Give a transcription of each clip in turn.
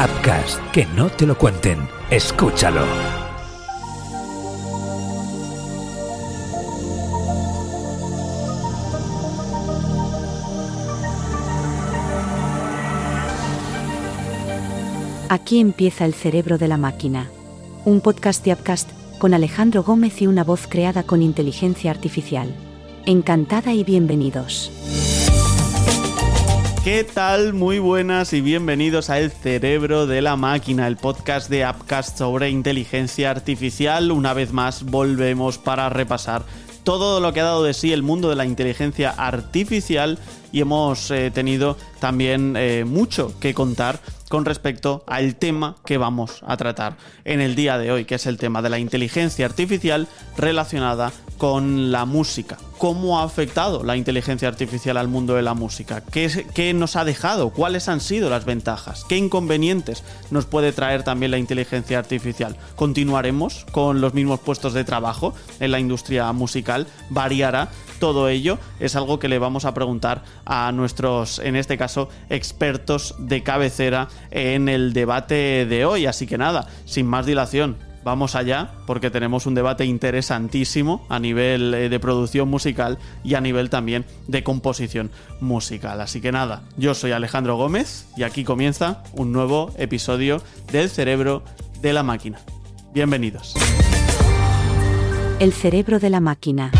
Upcast, que no te lo cuenten. Escúchalo. Aquí empieza El cerebro de la máquina. Un podcast de Upcast con Alejandro Gómez y una voz creada con inteligencia artificial. Encantada y bienvenidos. ¿Qué tal? Muy buenas y bienvenidos a El cerebro de la máquina, el podcast de Upcast sobre inteligencia artificial. Una vez más volvemos para repasar todo lo que ha dado de sí el mundo de la inteligencia artificial y hemos tenido también mucho que contar con respecto al tema que vamos a tratar en el día de hoy, que es el tema de la inteligencia artificial relacionada con la música. ¿Cómo ha afectado la inteligencia artificial al mundo de la música? ¿Qué nos ha dejado? ¿Cuáles han sido las ventajas? ¿Qué inconvenientes nos puede traer también la inteligencia artificial? ¿Continuaremos con los mismos puestos de trabajo en la industria musical? ¿Variará? Todo ello es algo que le vamos a preguntar a nuestros, en este caso, expertos de cabecera en el debate de hoy. Así que nada, sin más dilación, vamos allá, porque tenemos un debate interesantísimo a nivel de producción musical y a nivel también de composición musical. Así que nada, yo soy Alejandro Gómez y aquí comienza un nuevo episodio del cerebro de la máquina. Bienvenidos. El cerebro de la máquina.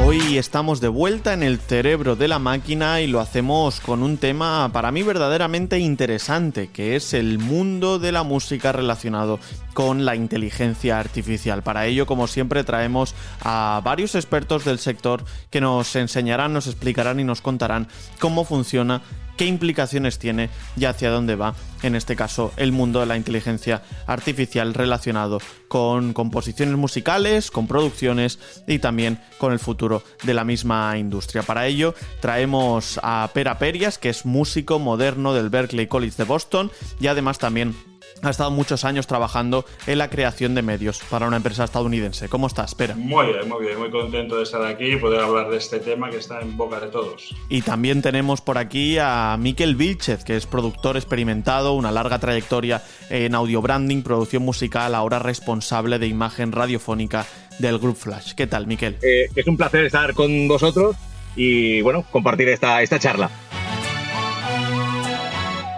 Hoy estamos de vuelta en el cerebro de la máquina y lo hacemos con un tema para mí verdaderamente interesante, que es el mundo de la música relacionado con la inteligencia artificial. Para ello, como siempre, traemos a varios expertos del sector que nos enseñarán, nos explicarán y nos contarán cómo funciona, qué implicaciones tiene y hacia dónde va, en este caso, el mundo de la inteligencia artificial relacionado con composiciones musicales, con producciones y también con el futuro de la misma industria. Para ello, traemos a Pera Perias, que es músico moderno del Berklee College de Boston y además también ha estado muchos años trabajando en la creación de medios para una empresa estadounidense. ¿Cómo estás, Pera? Muy bien, muy contento de estar aquí y poder hablar de este tema que está en boca de todos. Y también tenemos por aquí a Mikel Vilchez, que es productor experimentado, una larga trayectoria en audio branding, producción musical, ahora responsable de imagen radiofónica del Grup Flash. ¿Qué tal, Mikel? Es un placer estar con vosotros y, bueno, compartir esta charla.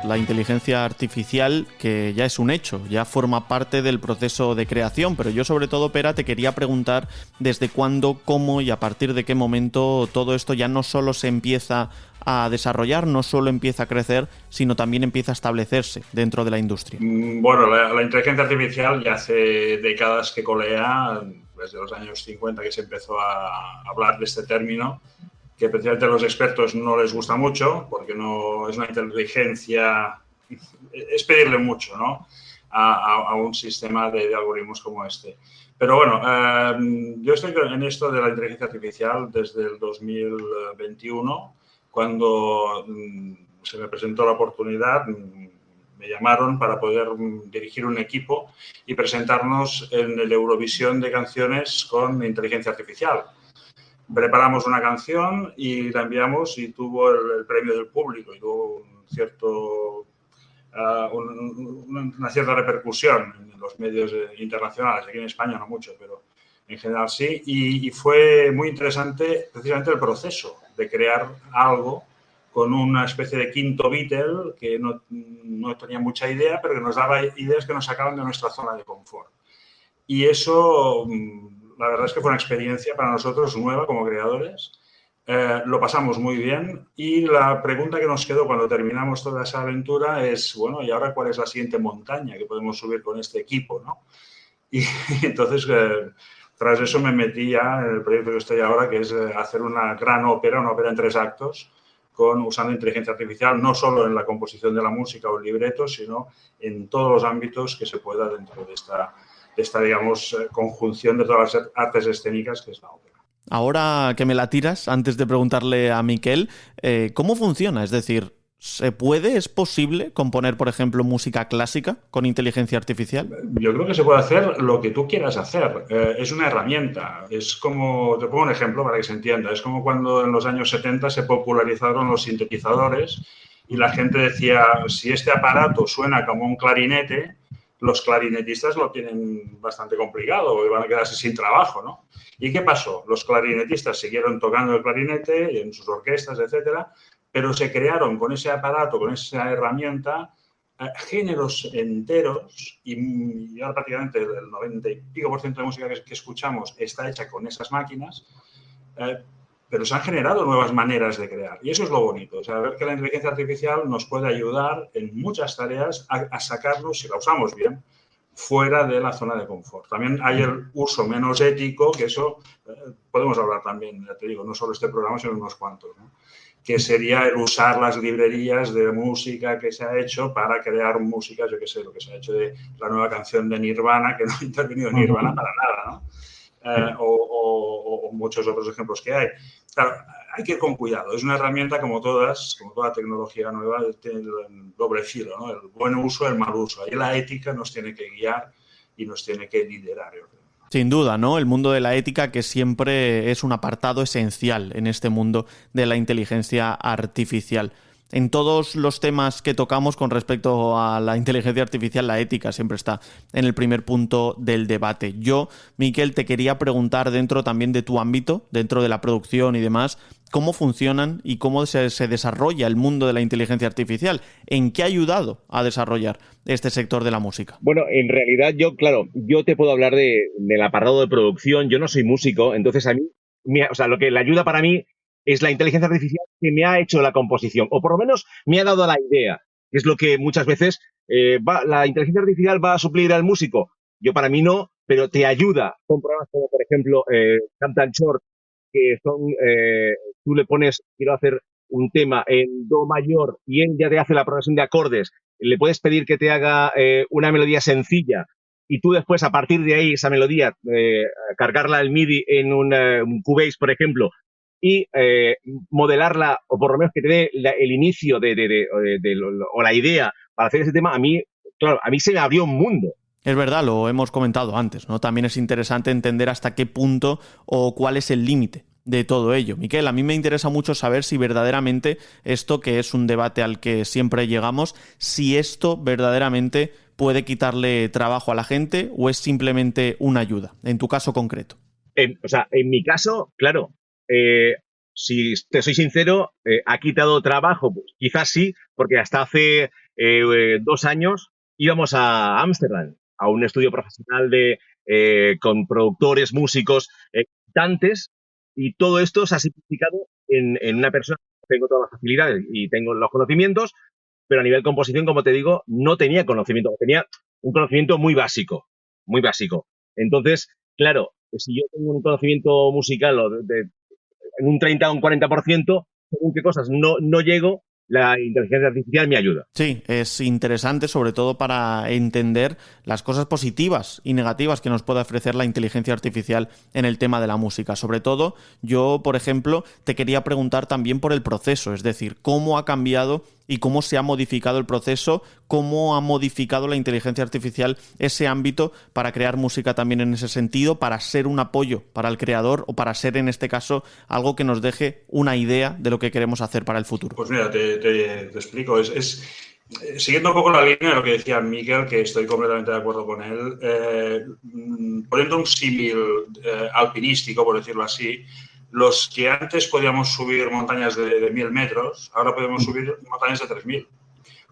La inteligencia artificial, que ya es un hecho, ya forma parte del proceso de creación, pero yo sobre todo, Pera, te quería preguntar desde cuándo, cómo y a partir de qué momento todo esto ya no solo se empieza a desarrollar, no solo empieza a crecer, sino también empieza a establecerse dentro de la industria. Bueno, la inteligencia artificial ya hace décadas que colea, desde los años 50 que se empezó a hablar de este término, que precisamente a los expertos no les gusta mucho, porque no es una inteligencia, es pedirle mucho, ¿no?, a un sistema de algoritmos como este. Pero bueno, yo estoy en esto de la inteligencia artificial desde el 2021, cuando se me presentó la oportunidad, me llamaron para poder dirigir un equipo y presentarnos en el Eurovisión de canciones con inteligencia artificial. Preparamos una canción y la enviamos y tuvo el premio del público y tuvo una cierta repercusión en los medios internacionales. Aquí en España no mucho, pero en general sí. Y fue muy interesante precisamente el proceso de crear algo con una especie de quinto Beatle que no tenía mucha idea, pero que nos daba ideas que nos sacaban de nuestra zona de confort. Y eso, la verdad es que fue una experiencia para nosotros nueva como creadores. Lo pasamos muy bien y la pregunta que nos quedó cuando terminamos toda esa aventura es, bueno, ¿y ahora cuál es la siguiente montaña que podemos subir con este equipo, ¿no? Y entonces, tras eso me metí ya en el proyecto que estoy ahora, que es hacer una gran ópera, una ópera en 3 actos, usando inteligencia artificial, no solo en la composición de la música o el libreto, sino en todos los ámbitos que se pueda dentro de esta digamos, conjunción de todas las artes escénicas que es la ópera. Ahora que me la tiras, antes de preguntarle a Mikel, ¿cómo funciona? Es decir, ¿Se puede, es posible componer, por ejemplo, música clásica con inteligencia artificial? Yo creo que se puede hacer lo que tú quieras hacer. Es una herramienta. Es como, te pongo un ejemplo para que se entienda, es como cuando en los años 70 se popularizaron los sintetizadores y la gente decía, si este aparato suena como un clarinete, los clarinetistas lo tienen bastante complicado y van a quedarse sin trabajo, ¿no? ¿Y qué pasó? Los clarinetistas siguieron tocando el clarinete en sus orquestas, etcétera, pero se crearon con ese aparato, con esa herramienta, géneros enteros y ahora prácticamente el 90 y pico % de música que escuchamos está hecha con esas máquinas, pero se han generado nuevas maneras de crear. Y eso es lo bonito, o sea, ver que la inteligencia artificial nos puede ayudar en muchas tareas a sacarnos, si la usamos bien, fuera de la zona de confort. También hay el uso menos ético, que eso podemos hablar también, ya te digo, no solo este programa, sino unos cuantos, ¿no? Que sería el usar las librerías de música que se ha hecho para crear música, yo qué sé, lo que se ha hecho de la nueva canción de Nirvana, que no ha intervenido Nirvana para nada, ¿no? O muchos otros ejemplos que hay. Claro, hay que ir con cuidado. Es una herramienta como todas, como toda tecnología nueva, tiene el doble filo, ¿no? El buen uso, el mal uso. Ahí la ética nos tiene que guiar y nos tiene que liderar, yo creo. Sin duda, ¿no? El mundo de la ética, que siempre es un apartado esencial en este mundo de la inteligencia artificial. En todos los temas que tocamos con respecto a la inteligencia artificial, la ética siempre está en el primer punto del debate. Yo, Miquel, te quería preguntar dentro también de tu ámbito, dentro de la producción y demás, cómo funcionan y cómo se desarrolla el mundo de la inteligencia artificial. ¿En qué ha ayudado a desarrollar este sector de la música? Bueno, en realidad yo te puedo hablar del apartado de producción. Yo no soy músico, entonces a mí, lo que la ayuda para mí es la inteligencia artificial que me ha hecho la composición, o por lo menos me ha dado la idea, que es lo que muchas veces la inteligencia artificial va a suplir al músico. Yo para mí no, pero te ayuda con programas como, por ejemplo, Camtasia Short, que son, tú le pones, quiero hacer un tema en do mayor y él ya te hace la progresión de acordes. Le puedes pedir que te haga una melodía sencilla y tú después, a partir de ahí, esa melodía, cargarla al MIDI en un Cubase, por ejemplo, y modelarla, o por lo menos que te dé el inicio o la idea para hacer ese tema. A mí se me abrió un mundo. Es verdad, lo hemos comentado antes, ¿no? También es interesante entender hasta qué punto o cuál es el límite de todo ello. Miquel, a mí me interesa mucho saber si verdaderamente esto, que es un debate al que siempre llegamos, si esto verdaderamente puede quitarle trabajo a la gente o es simplemente una ayuda, en tu caso concreto. En mi caso, claro, si te soy sincero, ha quitado trabajo, pues, quizás sí, porque hasta hace 2 años íbamos a Ámsterdam, a un estudio profesional con productores, músicos, cantantes, y todo esto se ha simplificado en una persona. Tengo todas las facilidades y tengo los conocimientos, pero a nivel composición, como te digo, no tenía conocimiento, tenía un conocimiento muy básico, muy básico. Entonces, claro, si yo tengo un conocimiento musical en un 30 o un 40%, según qué cosas no llego, la inteligencia artificial me ayuda. Sí, es interesante sobre todo para entender las cosas positivas y negativas que nos puede ofrecer la inteligencia artificial en el tema de la música. Sobre todo, yo, por ejemplo, te quería preguntar también por el proceso, es decir, cómo ha cambiado y cómo se ha modificado el proceso, cómo ha modificado la inteligencia artificial ese ámbito para crear música también en ese sentido, para ser un apoyo para el creador o para ser, en este caso, algo que nos deje una idea de lo que queremos hacer para el futuro. Pues mira, te explico. Siguiendo un poco la línea de lo que decía Miquel, que estoy completamente de acuerdo con él, poniendo un símil alpinístico, por decirlo así, los que antes podíamos subir montañas de 1.000 metros, ahora podemos subir montañas de 3.000.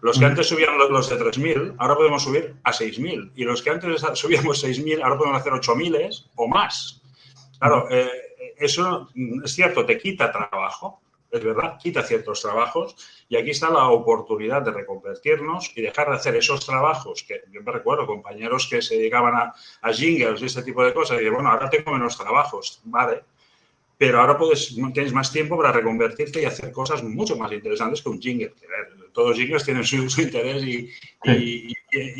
Los que antes subían los de 3.000, ahora podemos subir a 6.000. Y los que antes subíamos 6.000, ahora podemos hacer 8.000 o más. Claro, eso es cierto, te quita trabajo, es verdad, quita ciertos trabajos. Y aquí está la oportunidad de reconvertirnos y dejar de hacer esos trabajos que yo me recuerdo, compañeros que se dedicaban a jingles y este tipo de cosas. Y bueno, ahora tengo menos trabajos, vale. Pero ahora tienes más tiempo para reconvertirte y hacer cosas mucho más interesantes que un jingle. Todos los jingles tienen su interés y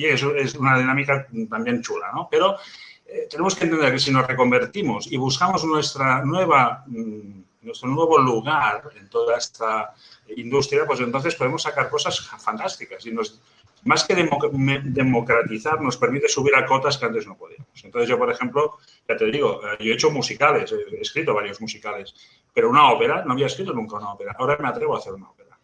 eso es una dinámica también chula, ¿no? Pero tenemos que entender que si nos reconvertimos y buscamos nuestro nuestro nuevo lugar en toda esta industria, pues entonces podemos sacar cosas fantásticas y más que democratizar, nos permite subir a cotas que antes no podíamos. Entonces yo, por ejemplo, ya te digo, yo he hecho musicales, he escrito varios musicales, pero una ópera, no había escrito nunca una ópera. Ahora me atrevo a hacer una ópera,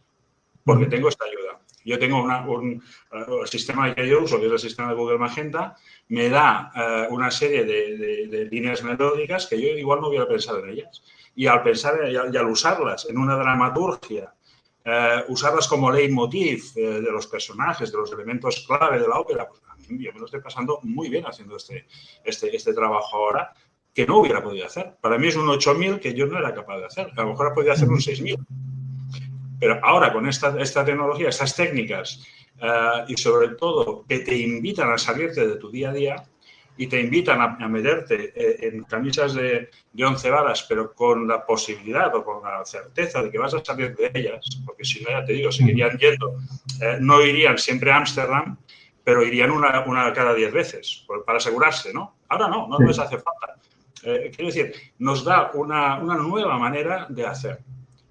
porque tengo esta ayuda. Yo tengo el sistema que yo uso, que es el sistema de Google Magenta, me da una serie de líneas melódicas que yo igual no hubiera pensado en ellas. Y al pensar y al usarlas en una dramaturgia, usarlas como leitmotiv de los personajes, de los elementos clave de la ópera, pues a mí yo me lo estoy pasando muy bien haciendo este trabajo ahora, que no hubiera podido hacer. Para mí es un 8000 que yo no era capaz de hacer. A lo mejor podía hacer un 6000. Pero ahora con esta tecnología, estas técnicas y sobre todo que te invitan a salirte de tu día a día y te invitan a meterte en camisas de 11 varas, pero con la posibilidad o con la certeza de que vas a salir de ellas, porque si no, ya te digo, seguirían yendo, no irían siempre a Ámsterdam, pero irían una cada 10 veces, para asegurarse, ¿no? Ahora no les hace falta. Quiero decir, nos da una nueva manera de hacer.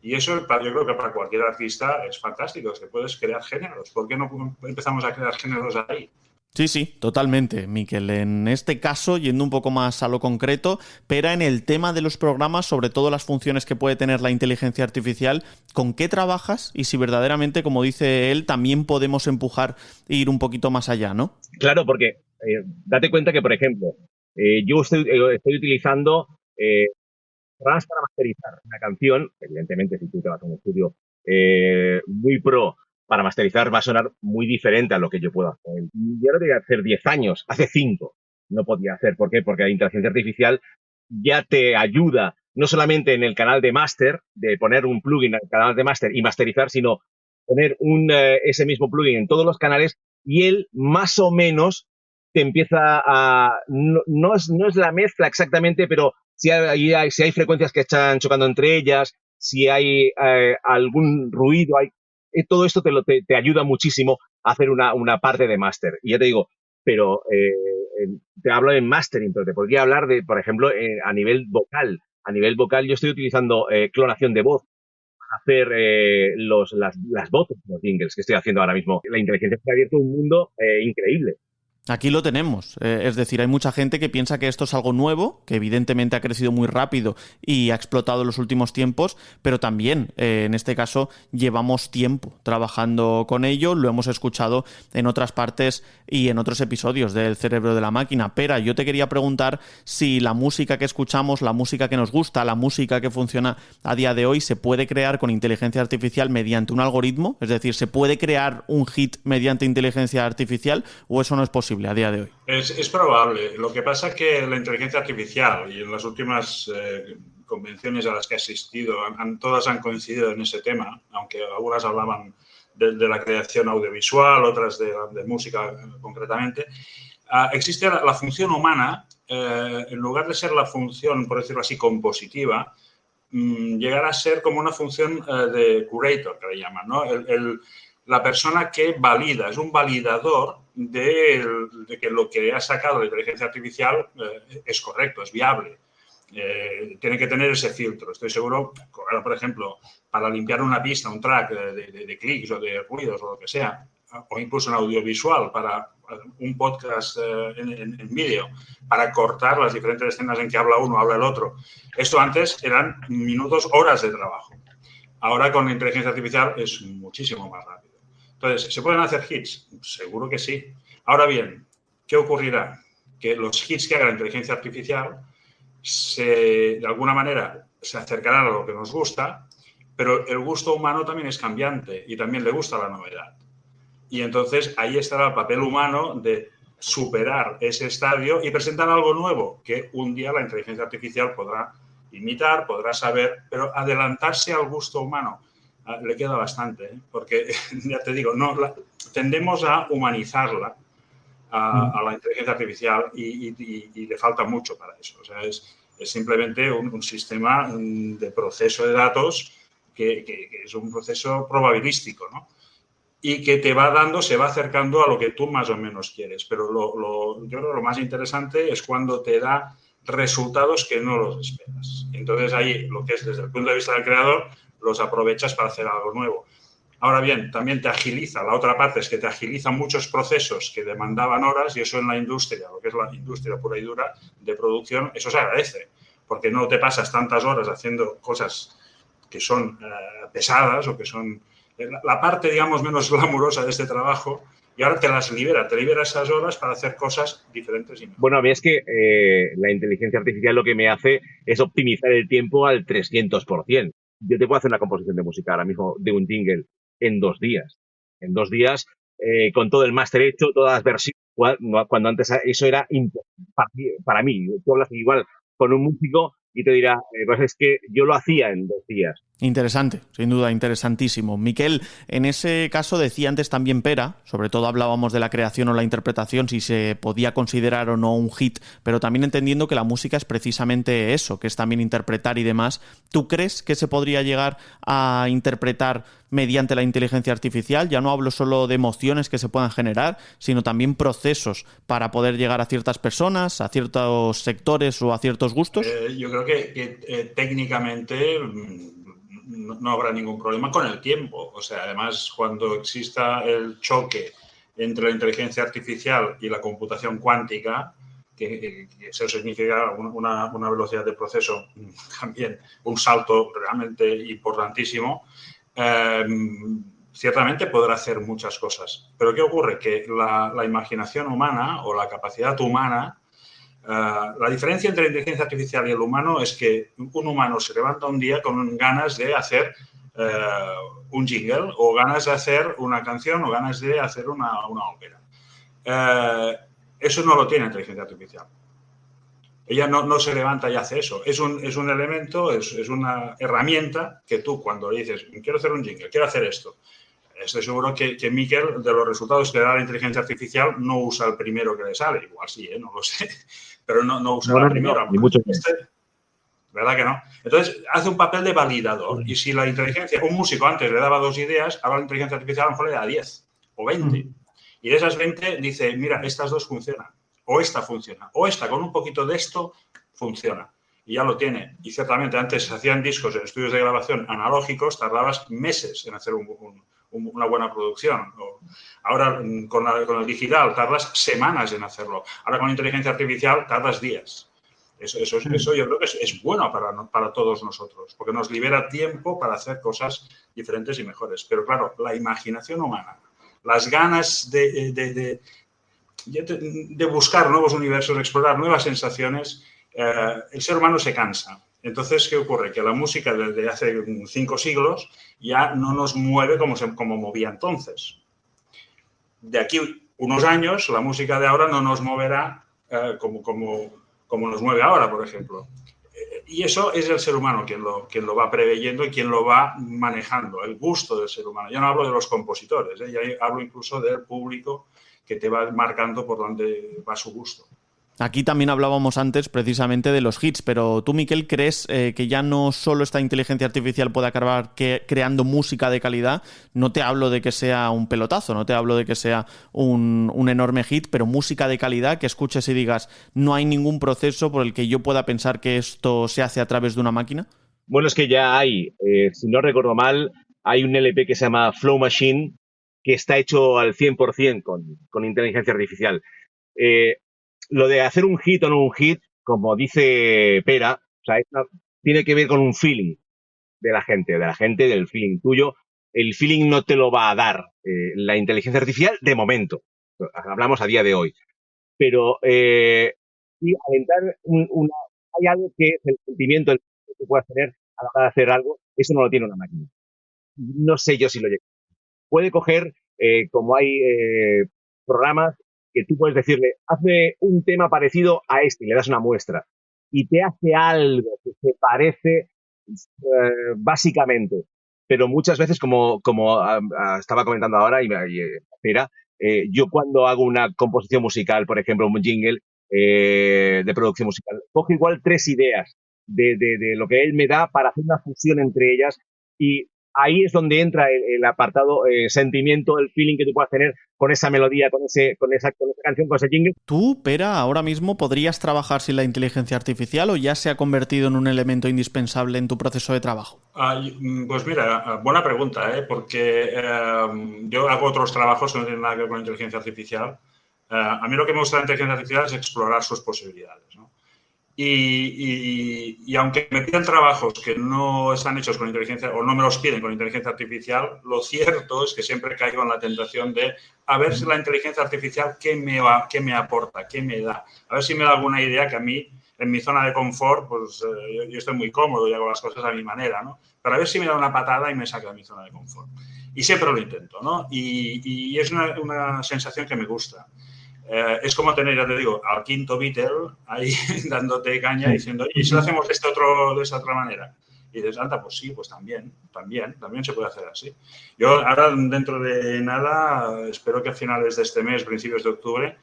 Y eso yo creo que para cualquier artista es fantástico, es que puedes crear géneros. ¿Por qué no empezamos a crear géneros ahí? Sí, totalmente, Miquel. En este caso, yendo un poco más a lo concreto, pero en el tema de los programas, sobre todo las funciones que puede tener la inteligencia artificial, ¿con qué trabajas? Y si verdaderamente, como dice él, también podemos empujar e ir un poquito más allá, ¿no? Claro, porque date cuenta que, por ejemplo, yo estoy utilizando programas para masterizar una canción. Evidentemente, si tú te vas a un estudio muy pro para masterizar, va a sonar muy diferente a lo que yo puedo hacer. Yo lo debía hacer 10 años, hace 5 no podía hacer. ¿Por qué? Porque la inteligencia artificial ya te ayuda no solamente en el canal de máster, de poner un plugin en el canal de máster y masterizar, sino poner ese mismo plugin en todos los canales y él más o menos te empieza a... No es la mezcla exactamente, pero si hay frecuencias que están chocando entre ellas, si hay algún ruido, todo esto te ayuda muchísimo a hacer una parte de máster. Y ya te digo, pero te hablo en mastering, pero te podría hablar de, por ejemplo, a nivel vocal. A nivel vocal yo estoy utilizando clonación de voz para hacer las voces, los jingles que estoy haciendo ahora mismo. La inteligencia ha abierto un mundo increíble. Aquí lo tenemos, es decir, hay mucha gente que piensa que esto es algo nuevo, que evidentemente ha crecido muy rápido y ha explotado en los últimos tiempos, pero también, en este caso, llevamos tiempo trabajando con ello, lo hemos escuchado en otras partes y en otros episodios del Cerebro de la Máquina. Pera, yo te quería preguntar si la música que escuchamos, la música que nos gusta, la música que funciona a día de hoy, se puede crear con inteligencia artificial mediante un algoritmo, es decir, ¿se puede crear un hit mediante inteligencia artificial o eso no es posible a día de hoy? Es probable. Lo que pasa es que la inteligencia artificial, y en las últimas convenciones a las que he asistido, todas han coincidido en ese tema, aunque algunas hablaban de la creación audiovisual, otras de música concretamente. Existe la función humana, en lugar de ser la función, por decirlo así, compositiva, llegar a ser como una función de curator, que le llaman, ¿no? La persona que valida, es un validador de que lo que ha sacado la inteligencia artificial es correcto, es viable. Tiene que tener ese filtro. Estoy seguro, por ejemplo, para limpiar una pista, un track de clics o de ruidos o lo que sea, o incluso en audiovisual, para un podcast en vídeo, para cortar las diferentes escenas en que habla uno, habla el otro. Esto antes eran minutos, horas de trabajo. Ahora con la inteligencia artificial es muchísimo más rápido. Entonces, ¿se pueden hacer hits? Seguro que sí. Ahora bien, ¿qué ocurrirá? Que los hits que haga la inteligencia artificial de alguna manera se acercarán a lo que nos gusta, pero el gusto humano también es cambiante y también le gusta la novedad. Y entonces ahí estará el papel humano de superar ese estadio y presentar algo nuevo que un día la inteligencia artificial podrá imitar, podrá saber, pero adelantarse al gusto humano le queda bastante, porque ya te digo, tendemos a humanizarla a la inteligencia artificial y le falta mucho para eso. O sea, es simplemente un sistema de proceso de datos que es un proceso probabilístico, ¿no? Y que te va se va acercando a lo que tú más o menos quieres. Pero yo creo que lo más interesante es cuando te da resultados que no los esperas. Entonces ahí, lo que es desde el punto de vista del creador, los aprovechas para hacer algo nuevo. Ahora bien, también te agiliza, la otra parte es que te agiliza muchos procesos que demandaban horas, y eso en la industria, lo que es la industria pura y dura de producción, eso se agradece, porque no te pasas tantas horas haciendo cosas que son pesadas o que son la parte, digamos, menos glamurosa de este trabajo, y ahora te libera esas horas para hacer cosas diferentes y mejor. Bueno, a mí es que la inteligencia artificial lo que me hace es optimizar el tiempo al 300%. Yo te puedo hacer una composición de música ahora mismo de un jingle en 2 días. En 2 días, con todo el máster hecho, todas las versiones, cuando antes eso era para mí. Tú hablas igual con un músico y te dirá, pues es que yo lo hacía en 2 días. Interesante, sin duda, interesantísimo. Miquel, en ese caso decía antes también Pera, sobre todo hablábamos de la creación o la interpretación, si se podía considerar o no un hit, pero también entendiendo que la música es precisamente eso, que es también interpretar y demás. ¿Tú crees que se podría llegar a interpretar mediante la inteligencia artificial? Ya no hablo solo de emociones que se puedan generar, sino también procesos para poder llegar a ciertas personas, a ciertos sectores o a ciertos gustos. Yo creo que técnicamente no habrá ningún problema con el tiempo. O sea, además, cuando exista el choque entre la inteligencia artificial y la computación cuántica, que eso significa una velocidad de proceso también, un salto realmente importantísimo, ciertamente podrá hacer muchas cosas. Pero ¿qué ocurre? Que la imaginación humana o la capacidad humana, la diferencia entre la inteligencia artificial y el humano es que un humano se levanta un día con ganas de hacer un jingle o ganas de hacer una canción o ganas de hacer una ópera. Eso no lo tiene la inteligencia artificial. Ella no se levanta y hace eso. Es un elemento, es una herramienta que tú cuando le dices, quiero hacer un jingle, quiero hacer esto, estoy seguro que Miquel, de los resultados que da la inteligencia artificial, no usa el primero que le sale. Igual sí, no lo sé. Pero no usa la primera. Ni mucho ¿Verdad que no? Entonces, hace un papel de validador. Y si la inteligencia, un músico antes le daba 2 ideas, ahora la inteligencia artificial a lo mejor le da 10 o 20. Y de esas 20 dice, mira, estas 2 funcionan. O esta funciona. O esta, con un poquito de esto, funciona. Y ya lo tiene. Y ciertamente antes se hacían discos en estudios de grabación analógicos, tardabas meses en hacer una buena producción. Ahora, con el digital, tardas semanas en hacerlo. Ahora, con la inteligencia artificial, tardas días. Eso yo creo que es bueno para todos nosotros, porque nos libera tiempo para hacer cosas diferentes y mejores. Pero claro, la imaginación humana, las ganas de buscar nuevos universos, de explorar nuevas sensaciones, el ser humano se cansa. Entonces, ¿qué ocurre? Que la música desde hace 5 siglos ya no nos mueve como movía entonces. De aquí unos años, la música de ahora no nos moverá como nos mueve ahora, por ejemplo. Y eso es el ser humano quien lo va preveyendo y quien lo va manejando, el gusto del ser humano. Yo no hablo de los compositores, ya hablo incluso del público que te va marcando por dónde va su gusto. Aquí también hablábamos antes precisamente de los hits, pero tú, Miquel, ¿crees que ya no solo esta inteligencia artificial puede acabar creando música de calidad? No te hablo de que sea un pelotazo, no te hablo de que sea un enorme hit, pero música de calidad que escuches y digas, no hay ningún proceso por el que yo pueda pensar que esto se hace a través de una máquina. Bueno, es que ya hay, si no recuerdo mal, hay un LP que se llama Flow Machine que está hecho al 100% con inteligencia artificial. Lo de hacer un hit o no un hit, como dice Pera, o sea, tiene que ver con un feeling de la gente, del feeling tuyo. El feeling no te lo va a dar la inteligencia artificial de momento. Hablamos a día de hoy. Pero y aventar hay algo que es el sentimiento que puedas tener a la hora de hacer algo, eso no lo tiene una máquina. No sé yo si lo llega. Puede coger, como hay programas, que tú puedes decirle, hazme un tema parecido a este, y le das una muestra, y te hace algo que se parece básicamente, pero muchas veces, como estaba comentando ahora, yo cuando hago una composición musical, por ejemplo, un jingle de producción musical, cojo igual 3 ideas de lo que él me da para hacer una fusión entre ellas, y ahí es donde entra el apartado sentimiento, el feeling que tú puedas tener con esa melodía, con esa canción, con ese jingle. ¿Tú, Pera, ahora mismo podrías trabajar sin la inteligencia artificial o ya se ha convertido en un elemento indispensable en tu proceso de trabajo? Pues mira, buena pregunta, porque yo hago otros trabajos que no tienen nada que ver con inteligencia artificial. A mí lo que me gusta de la inteligencia artificial es explorar sus posibilidades, ¿no? Y aunque me piden trabajos que no están hechos con inteligencia o no me los piden con inteligencia artificial, lo cierto es que siempre caigo en la tentación de a ver si la inteligencia artificial qué me aporta, qué me da. A ver si me da alguna idea que a mí, en mi zona de confort, pues yo estoy muy cómodo y hago las cosas a mi manera, ¿no? Pero a ver si me da una patada y me saca de mi zona de confort. Y siempre lo intento, ¿no? Y es una sensación que me gusta. Es como tener, ya te digo, al quinto Beatle ahí dándote caña diciendo, oye, ¿y si lo hacemos de esta otra manera? Y dices, anda, pues sí, pues también se puede hacer así. Yo ahora, dentro de nada, espero que a finales de este mes, principios de octubre,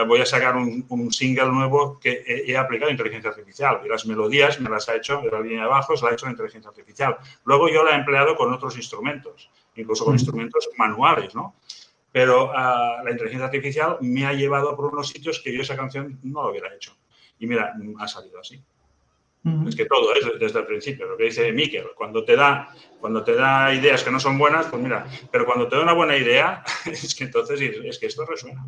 voy a sacar un single nuevo que he aplicado inteligencia artificial. Y las melodías me las ha hecho, de la línea de abajo, se la ha hecho la inteligencia artificial. Luego yo la he empleado con otros instrumentos, incluso con instrumentos manuales, ¿no? Pero la inteligencia artificial me ha llevado por unos sitios que yo esa canción no lo hubiera hecho. Y mira, ha salido así. Es que todo es desde el principio, lo que dice Miquel. Cuando te da ideas que no son buenas, pues mira, pero cuando te da una buena idea, es que entonces es que esto resuena.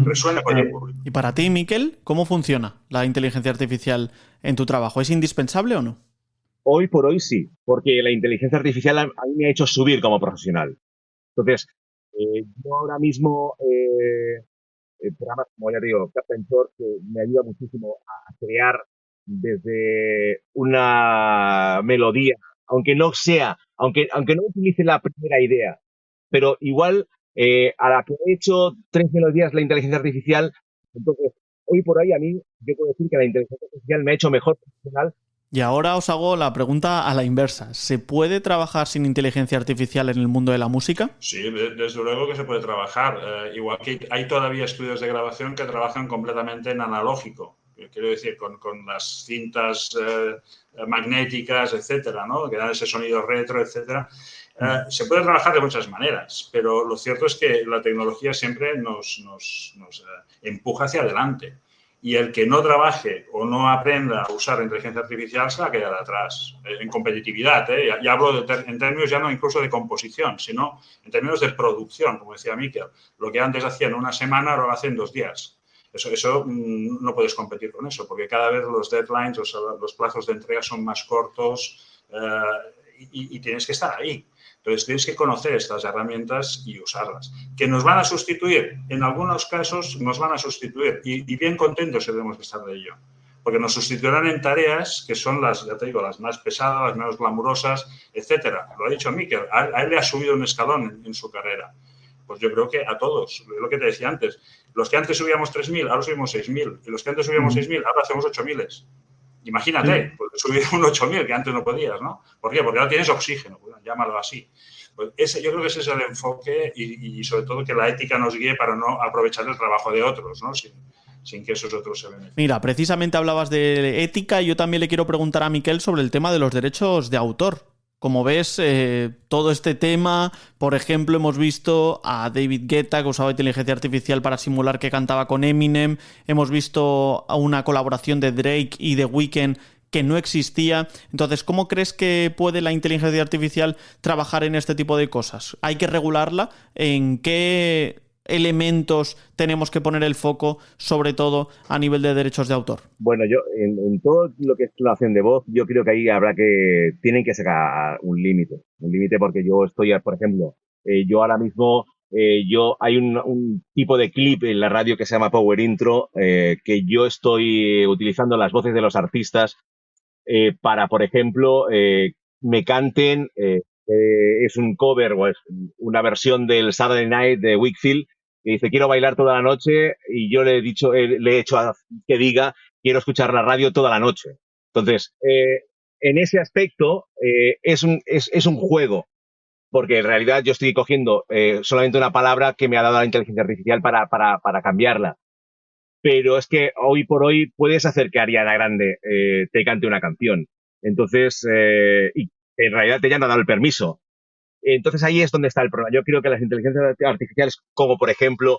Resuena con el público. Y para ti, Miquel, ¿cómo funciona la inteligencia artificial en tu trabajo? ¿Es indispensable o no? Hoy por hoy sí, porque la inteligencia artificial a mí me ha hecho subir como profesional. Entonces, yo ahora mismo, programas como ya te digo, Captain Short, que me ayuda muchísimo a crear desde una melodía, aunque no utilice la primera idea, pero igual a la que he hecho 3 melodías la inteligencia artificial, entonces hoy por hoy a mí yo puedo decir que la inteligencia artificial me ha hecho mejor profesional. Y ahora os hago la pregunta a la inversa. ¿Se puede trabajar sin inteligencia artificial en el mundo de la música? Sí, desde luego que se puede trabajar. Igual que hay todavía estudios de grabación que trabajan completamente en analógico. Quiero decir, con las cintas magnéticas, etcétera, ¿no? Que dan ese sonido retro, etcétera. Se puede trabajar de muchas maneras, pero lo cierto es que la tecnología siempre nos empuja hacia adelante. Y el que no trabaje o no aprenda a usar la inteligencia artificial se va a quedar atrás en competitividad. Ya hablo en términos ya no incluso de composición, sino en términos de producción, como decía Miquel. Lo que antes hacían una semana, ahora lo hacen 2 días. Eso no puedes competir con eso, porque cada vez los deadlines, los plazos de entrega son más cortos y tienes que estar ahí. Entonces, tienes que conocer estas herramientas y usarlas. ¿Que nos van a sustituir? En algunos casos nos van a sustituir y bien contentos debemos estar de ello. Porque nos sustituirán en tareas que son ya te digo, las más pesadas, las menos glamurosas, etcétera. Lo ha dicho Miquel, a él le ha subido un escalón en su carrera. Pues yo creo que a todos, lo que te decía antes, los que antes subíamos 3.000, ahora subimos 6.000. Y los que antes subíamos 6.000, ahora hacemos 8.000. Imagínate, pues subir un 8.000 que antes no podías, ¿no? ¿Por qué? Porque ahora tienes oxígeno, pues, llámalo así. Pues yo creo que ese es el enfoque y sobre todo que la ética nos guíe para no aprovechar el trabajo de otros, ¿no? Sin que esos otros se beneficien. Mira, precisamente hablabas de ética y yo también le quiero preguntar a Miquel sobre el tema de los derechos de autor. Como ves, todo este tema, por ejemplo, hemos visto a David Guetta que usaba inteligencia artificial para simular que cantaba con Eminem, hemos visto a una colaboración de Drake y The Weeknd que no existía. Entonces, ¿cómo crees que puede la inteligencia artificial trabajar en este tipo de cosas? ¿Hay que regularla? ¿En qué elementos tenemos que poner el foco, sobre todo a nivel de derechos de autor? Bueno, yo en todo lo que es clonación de voz, yo creo que ahí tienen que sacar un límite porque yo estoy, por ejemplo, yo ahora mismo, hay un tipo de clip en la radio que se llama Power Intro, que yo estoy utilizando las voces de los artistas para, por ejemplo, me canten, es un cover o es una versión del Saturday Night de Wakefield, que dice, quiero bailar toda la noche, y yo le he hecho que diga, quiero escuchar la radio toda la noche. Entonces, en ese aspecto, es un juego, porque en realidad yo estoy cogiendo solamente una palabra que me ha dado la inteligencia artificial para cambiarla. Pero es que hoy por hoy puedes hacer que Ariana Grande te cante una canción. Entonces, y en realidad ella no ha dado el permiso. Entonces ahí es donde está el problema. Yo creo que las inteligencias artificiales, como por ejemplo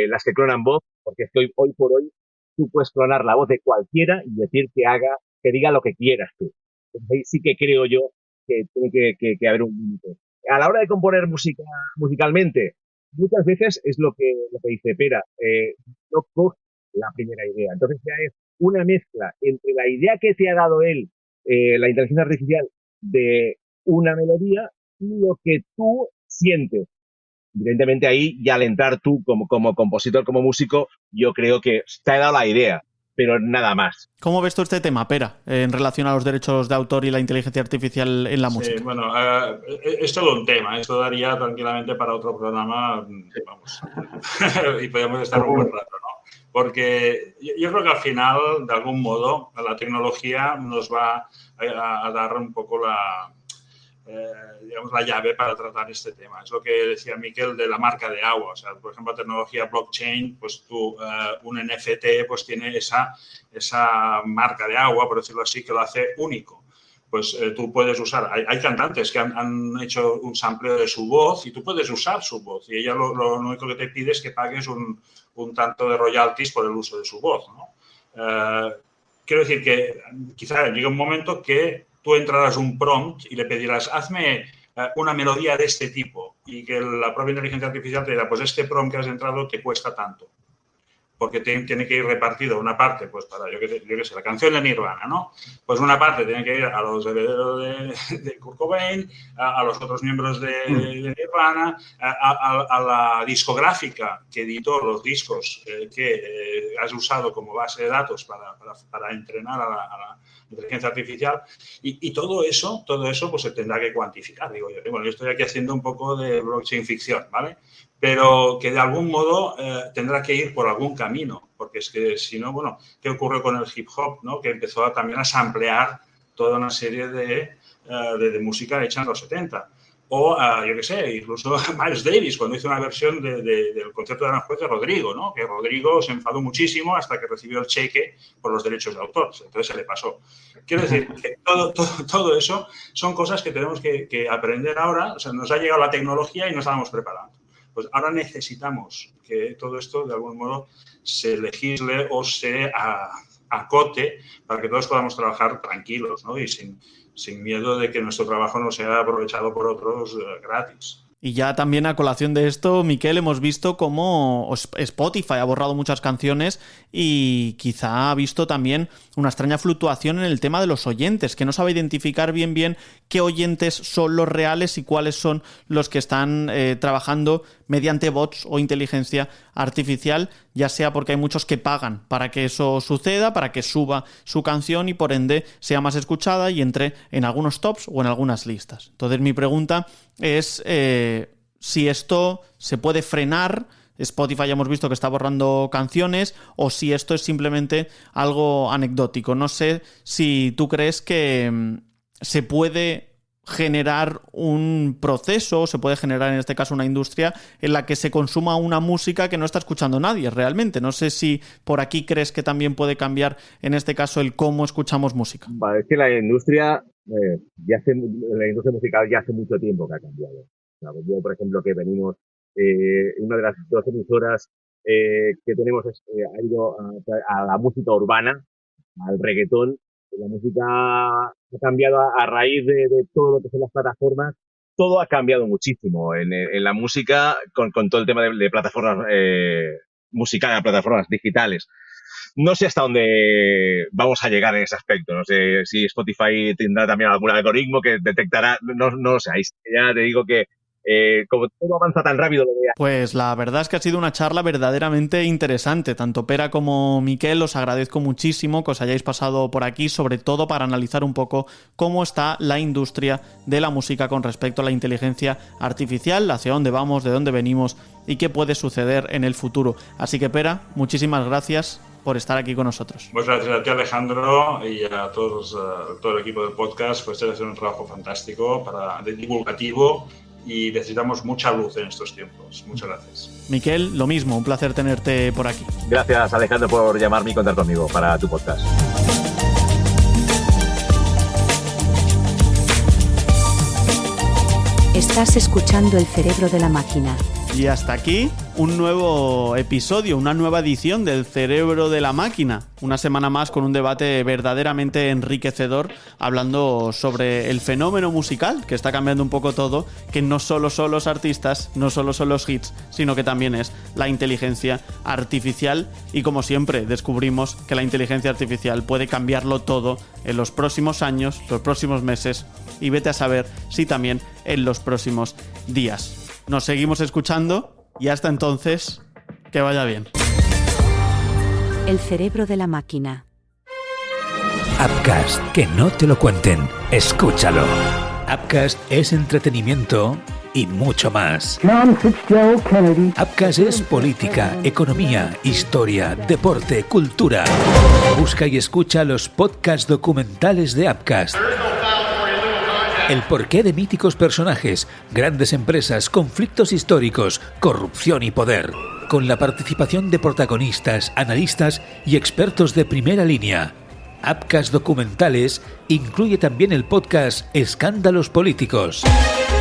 las que clonan voz, porque hoy por hoy tú puedes clonar la voz de cualquiera y decir que diga lo que quieras tú. Entonces ahí sí que creo yo que tiene que haber un límite. A la hora de componer música musicalmente, muchas veces es lo que dice Pera, no coge la primera idea. Entonces ya es una mezcla entre la idea que te ha dado él, la inteligencia artificial, de una melodía y lo que tú sientes. Evidentemente ahí, y al entrar tú como compositor, como músico, yo creo que te ha dado la idea, pero nada más. ¿Cómo ves tú este tema, Pera, en relación a los derechos de autor y la inteligencia artificial en la música? Sí, bueno, es todo un tema. Esto daría tranquilamente para otro programa, vamos, y podríamos estar un buen rato, ¿no? Porque yo creo que al final, de algún modo, la tecnología nos va a dar un poco digamos, la llave para tratar este tema. Es lo que decía Miquel de la marca de agua. O sea, por ejemplo, la tecnología blockchain, pues tú, un NFT, pues tiene esa marca de agua, por decirlo así, que lo hace único. Pues tú puedes usar, hay cantantes que han hecho un sampleo de su voz y tú puedes usar su voz. Y ella lo único que te pide es que pagues un tanto de royalties por el uso de su voz, ¿no? Quiero decir que quizá llegue un momento que tú entrarás un prompt y le pedirás, hazme una melodía de este tipo, y que la propia inteligencia artificial te dirá, pues este prompt que has entrado te cuesta tanto, porque tiene que ir repartido una parte, pues para, yo qué sé, la canción de Nirvana, ¿no? Pues una parte tiene que ir a los herederos de Kurt Cobain, a los otros miembros de Nirvana, a la discográfica que editó los discos que has usado como base de datos para entrenar a la inteligencia artificial, y todo eso pues se tendrá que cuantificar, digo yo. Bueno, yo estoy aquí haciendo un poco de blockchain ficción, ¿vale? Pero que de algún modo tendrá que ir por algún camino, porque es que si no, bueno, ¿qué ocurrió con el hip hop, ¿no? Que empezó también a samplear toda una serie de música hecha en los 70. O, yo qué sé, incluso Miles Davis, cuando hizo una versión del concierto de Aranjuez de Rodrigo, ¿no? Que Rodrigo se enfadó muchísimo hasta que recibió el cheque por los derechos de autor. Entonces se le pasó. Quiero decir que todo eso son cosas que tenemos que aprender ahora. O sea, nos ha llegado la tecnología y no estábamos preparados. Pues ahora necesitamos que todo esto, de algún modo, se legisle o se acote para que todos podamos trabajar tranquilos, ¿no? Y sin miedo de que nuestro trabajo no sea aprovechado por otros gratis. Y ya también a colación de esto, Miquel, hemos visto cómo Spotify ha borrado muchas canciones y quizá ha visto también una extraña fluctuación en el tema de los oyentes, que no sabe identificar bien qué oyentes son los reales y cuáles son los que están trabajando mediante bots o inteligencia artificial, ya sea porque hay muchos que pagan para que eso suceda, para que suba su canción y por ende sea más escuchada y entre en algunos tops o en algunas listas. Entonces mi pregunta es si esto se puede frenar. Spotify ya hemos visto que está borrando canciones, o si esto es simplemente algo anecdótico. No sé si tú crees que se puede generar un proceso, se puede generar en este caso una industria en la que se consuma una música que no está escuchando nadie realmente. No sé si por aquí crees que también puede cambiar en este caso el cómo escuchamos música. Vale, es que la industria musical ya hace mucho tiempo que ha cambiado. Yo, por ejemplo, que venimos, una de las dos emisoras que tenemos ha ido a la música urbana, al reggaetón. La música ha cambiado a raíz de todo lo que son las plataformas. Todo ha cambiado muchísimo en la música con todo el tema de plataformas musicales, plataformas digitales. No sé hasta dónde vamos a llegar en ese aspecto. No sé si Spotify tendrá también algún algoritmo que detectará. No lo sé. Ahí ya te digo que como todo avanza tan rápido, lo vea. Pues la verdad es que ha sido una charla verdaderamente interesante. Tanto Pera como Miquel, os agradezco muchísimo que os hayáis pasado por aquí, sobre todo para analizar un poco cómo está la industria de la música con respecto a la inteligencia artificial, hacia dónde vamos, de dónde venimos y qué puede suceder en el futuro. Así que Pera, muchísimas gracias por estar aquí con nosotros. Pues gracias a ti, Alejandro, y a todo el equipo del podcast. Pues hacer un trabajo fantástico de divulgativo, y necesitamos mucha luz en estos tiempos. Muchas gracias. Miquel, lo mismo, un placer tenerte por aquí. Gracias, Alejandro, por llamarme y contar conmigo para tu podcast. Estás escuchando El cerebro de la máquina. Y hasta aquí un nuevo episodio, una nueva edición del Cerebro de la Máquina. Una semana más con un debate verdaderamente enriquecedor, hablando sobre el fenómeno musical que está cambiando un poco todo, que no solo son los artistas, no solo son los hits, sino que también es la inteligencia artificial. Y como siempre descubrimos que la inteligencia artificial puede cambiarlo todo en los próximos años, los próximos meses, y vete a saber si también en los próximos días. Nos seguimos escuchando y hasta entonces, que vaya bien. El cerebro de la máquina. Appcast, que no te lo cuenten, escúchalo. Appcast es entretenimiento y mucho más. John Fitzgerald Kennedy. Appcast es política, economía, historia, deporte, cultura. Busca y escucha los podcasts documentales de Appcast. El porqué de míticos personajes, grandes empresas, conflictos históricos, corrupción y poder. Con la participación de protagonistas, analistas y expertos de primera línea. Appcast Documentales incluye también el podcast Escándalos Políticos.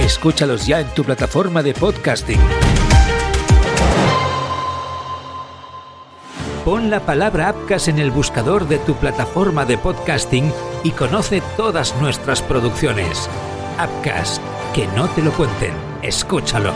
Escúchalos ya en tu plataforma de podcasting. Pon la palabra Appcast en el buscador de tu plataforma de podcasting y conoce todas nuestras producciones. Appcast, que no te lo cuenten, escúchalo.